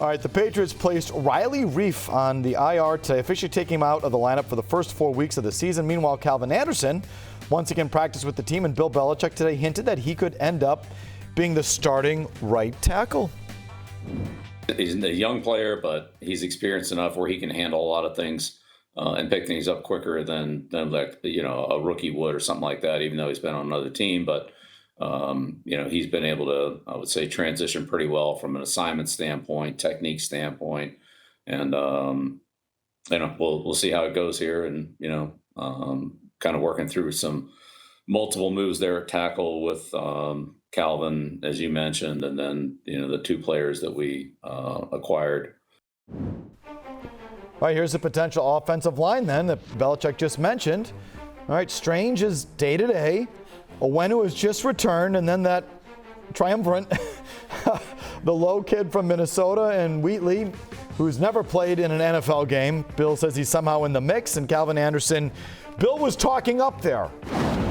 All right, the Patriots placed Riley Reif on the IR today, officially taking him out of the lineup for the first 4 weeks of the season. Meanwhile, Calvin Anderson once again practiced with the team, and Bill Belichick today hinted that he could end up being the starting right tackle. He's a young player, but he's experienced enough where he can handle a lot of things and pick things up quicker than like, a rookie would or something like that, even though he's been on another team. But he's been able to, I would say, transition pretty well from an assignment standpoint, technique standpoint, and we'll see how it goes here, and kind of working through some multiple moves there at tackle with Calvin, as you mentioned, and then the two players that we acquired. All right, here's the potential offensive line then that Belichick just mentioned. All right, Strange is day-to-day. Owenu has just returned, and then that triumvirate, the low kid from Minnesota, and Wheatley, who's never played in an NFL game. Bill says he's somehow in the mix, and Calvin Anderson. Bill was talking up there,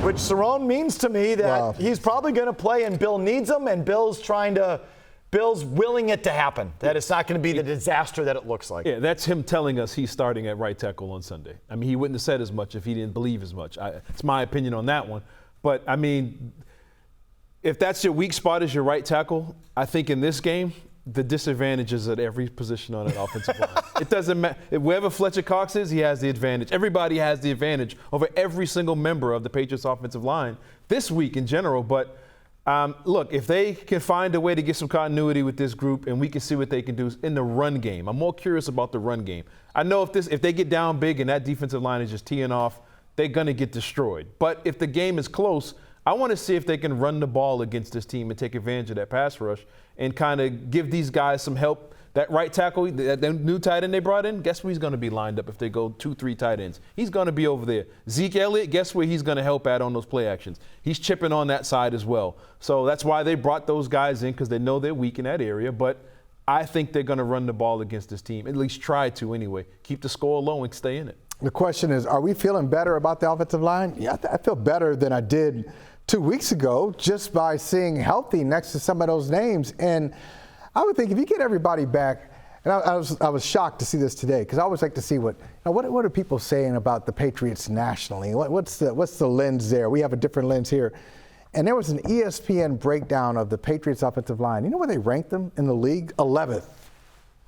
which Cerrone means to me that he's probably going to play, and Bill needs him, and Bill's willing it to happen, that it's not going to be the disaster that it looks like. Yeah, that's him telling us he's starting at right tackle on Sunday. I mean, he wouldn't have said as much if he didn't believe as much. It's my opinion on that one. But, I mean, if that's your weak spot is your right tackle, I think in this game, the disadvantage is at every position on an offensive line. It doesn't matter. Wherever Fletcher Cox is, he has the advantage. Everybody has the advantage over every single member of the Patriots offensive line this week in general. But, look, if they can find a way to get some continuity with this group and we can see what they can do in the run game. I'm more curious about the run game. I know if they get down big and that defensive line is just teeing off, they're going to get destroyed. But if the game is close, I want to see if they can run the ball against this team and take advantage of that pass rush and kind of give these guys some help. That right tackle, that new tight end they brought in, guess where he's going to be lined up if they go 2-3 tight ends? He's going to be over there. Zeke Elliott, guess where he's going to help at on those play actions? He's chipping on that side as well. So that's why they brought those guys in, because they know they're weak in that area. But I think they're going to run the ball against this team, at least try to anyway. Keep the score low and stay in it. The question is, are we feeling better about the offensive line? Yeah, I feel better than I did 2 weeks ago just by seeing healthy next to some of those names. And I would think if you get everybody back, and I was shocked to see this today, because I always like to see what are people saying about the Patriots nationally? What's the lens there? We have a different lens here. And there was an ESPN breakdown of the Patriots offensive line. You know where they ranked them in the league? 11th.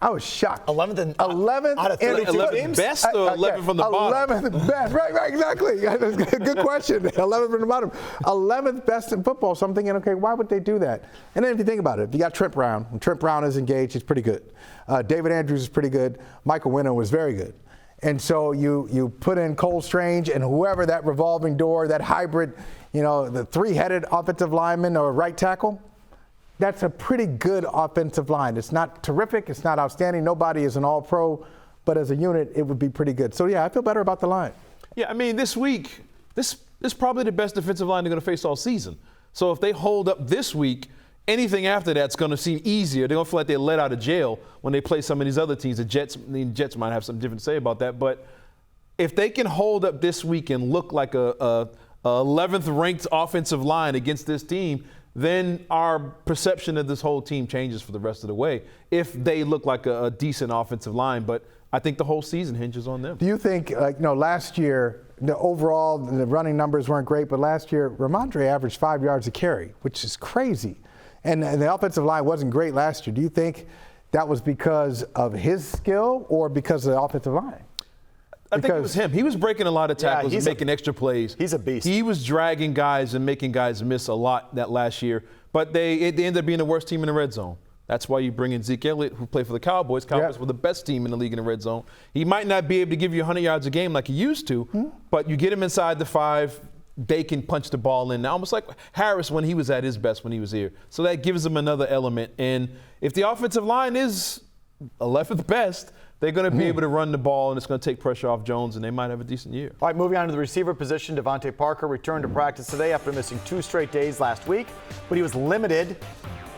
I was shocked. 11th out of 32 teams? Best or 11th from the bottom? 11th best. Right, exactly. Good question. 11th from the bottom. 11th best in football. So I'm thinking, okay, why would they do that? And then if you think about it, if you got Trent Brown, when Trent Brown is engaged, he's pretty good. David Andrews is pretty good. Michael Winner was very good. And so you put in Cole Strange and whoever that revolving door, that hybrid, the three-headed offensive lineman or right tackle, that's a pretty good offensive line. It's not terrific. It's not outstanding. Nobody is an all-pro. But as a unit, it would be pretty good. So, yeah, I feel better about the line. Yeah, I mean, this week, this is probably the best defensive line they're going to face all season. So if they hold up this week, anything after that's going to seem easier. They're going to feel like they're let out of jail when they play some of these other teams. The Jets might have something different to say about that. But if they can hold up this week and look like a 11th ranked offensive line against this team, then our perception of this whole team changes for the rest of the way if they look like a decent offensive line. But I think the whole season hinges on them. Do you think, last year, the running numbers weren't great, but last year, Ramondre averaged 5 yards a carry, which is crazy. And the offensive line wasn't great last year. Do you think that was because of his skill or because of the offensive line? I think it was him. He was breaking a lot of tackles and making extra plays. He's a beast. He was dragging guys and making guys miss a lot that last year. But they ended up being the worst team in the red zone. That's why you bring in Zeke Elliott, who played for the Cowboys. Cowboys were the best team in the league in the red zone. He might not be able to give you 100 yards a game like he used to, but you get him inside the 5, they can punch the ball in. Now, almost like Harris when he was at his best when he was here. So that gives him another element. And if the offensive line is 11th best, they're going to be able to run the ball, and it's going to take pressure off Jones, and they might have a decent year. All right, moving on to the receiver position. Devontae Parker returned to practice today after missing 2 straight days last week, but he was limited.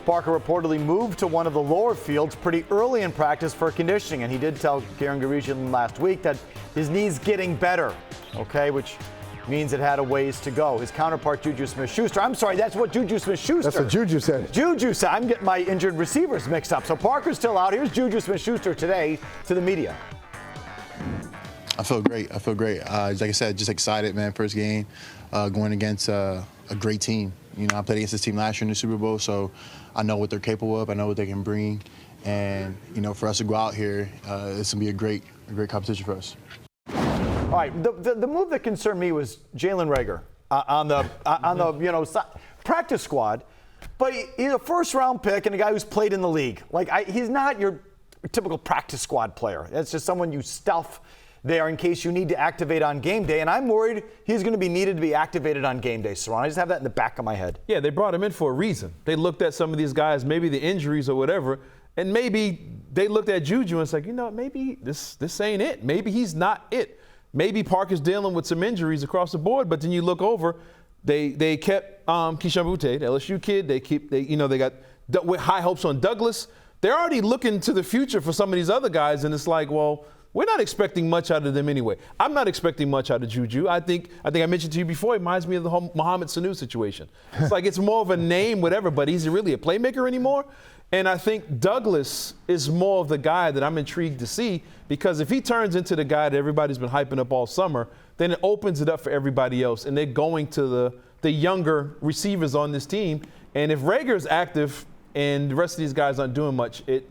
Parker reportedly moved to one of the lower fields pretty early in practice for conditioning, and he did tell Karen Garigian last week that his knee's getting better, okay, which means it had a ways to go. His counterpart, Juju Smith-Schuster. I'm sorry, that's what Juju Smith-Schuster. That's what Juju said. Juju said. I'm getting my injured receivers mixed up. So Parker's still out. Here's Juju Smith-Schuster today to the media. I feel great. Like I said, just excited, man. First game, going against a great team. You know, I played against this team last year in the Super Bowl, so I know what they're capable of. I know what they can bring. And, you know, for us to go out here, it's going to be a great competition for us. All right, the move that concerned me was Jalen Reagor on the practice squad. But he's a first-round pick and a guy who's played in the league. He's not your typical practice squad player. That's just someone you stuff there in case you need to activate on game day. And I'm worried he's going to be needed to be activated on game day, Cerrone. I just have that in the back of my head. Yeah, they brought him in for a reason. They looked at some of these guys, maybe the injuries or whatever, and maybe they looked at Juju and it's like, maybe this ain't it. Maybe he's not it. Maybe Parker's dealing with some injuries across the board, but then you look over, they kept Keyshawn Boutte, the LSU kid. They got high hopes on Douglas. They're already looking to the future for some of these other guys, and it's like, well, we're not expecting much out of them anyway. I'm not expecting much out of Juju. I think I mentioned to you before, it reminds me of the whole Mohamed Sanu situation. It's like it's more of a name, whatever, but is he really a playmaker anymore? And I think Douglas is more of the guy that I'm intrigued to see, because if he turns into the guy that everybody's been hyping up all summer, then it opens it up for everybody else, and they're going to the younger receivers on this team. And if Reagor's active and the rest of these guys aren't doing much, it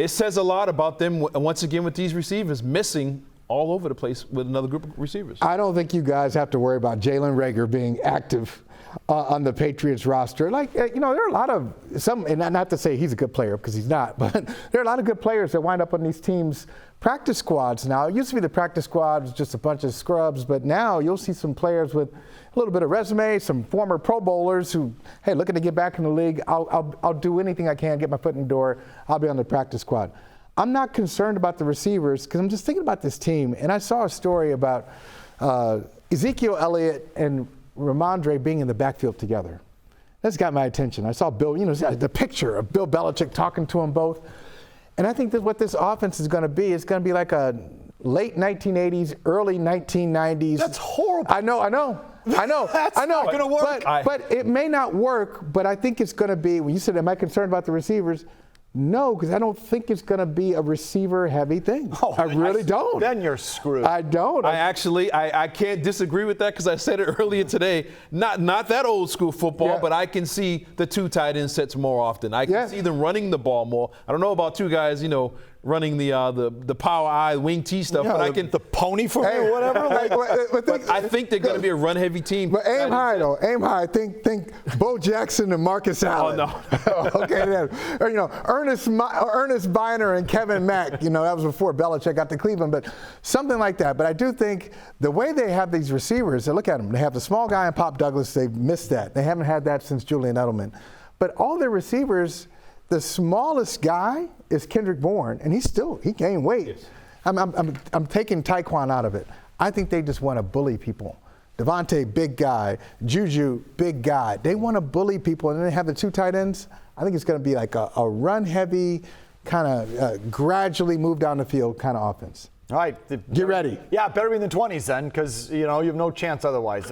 says a lot about them, once again, with these receivers missing all over the place with another group of receivers. I don't think you guys have to worry about Jalen Reagor being active on the Patriots roster. There are a lot of and not to say he's a good player, because he's not, but there are a lot of good players that wind up on these teams' practice squads now. It used to be the practice squad was just a bunch of scrubs, but now you'll see some players with a little bit of resume, some former Pro Bowlers who, hey, looking to get back in the league. I'll do anything I can, get my foot in the door. I'll be on the practice squad. I'm not concerned about the receivers, because I'm just thinking about this team, and I saw a story about Ezekiel Elliott and Ramondre being in the backfield together. That's got my attention. I saw Bill, the picture of Bill Belichick talking to them both. And I think that what this offense is going to be like a late 1980s, early 1990s. That's horrible. I know. That's I know. not going to work. But it may not work, but I think it's going to be, when you said, am I concerned about the receivers? No, because I don't think it's going to be a receiver-heavy thing. I really don't. Then you're screwed. I don't. I can't disagree with that, because I said it earlier today. Not that old school football, but I can see the two tight end sets more often. I can see them running the ball more. I don't know about two guys, running the power I wing T stuff, but I can the pony for me or whatever. But I think they're going to be a run heavy team. But aim high though. Aim high. Think Bo Jackson and Marcus Allen. Oh no. Okay then. Ernest Biner and Kevin Mack. That was before Belichick got to Cleveland, but something like that. But I do think the way they have these receivers, look at them. They have the small guy and Pop Douglas. They've missed that. They haven't had that since Julian Edelman. But all their receivers, the smallest guy is Kendrick Bourne, and he gained weight. Yes. I'm taking Tyquan out of it. I think they just want to bully people. Devontae, big guy. Juju, big guy. They want to bully people, and then they have the two tight ends. I think it's going to be like a run-heavy, kind of gradually move down the field kind of offense. All right. Get ready. Yeah, better be in the 20s then, because, you have no chance otherwise.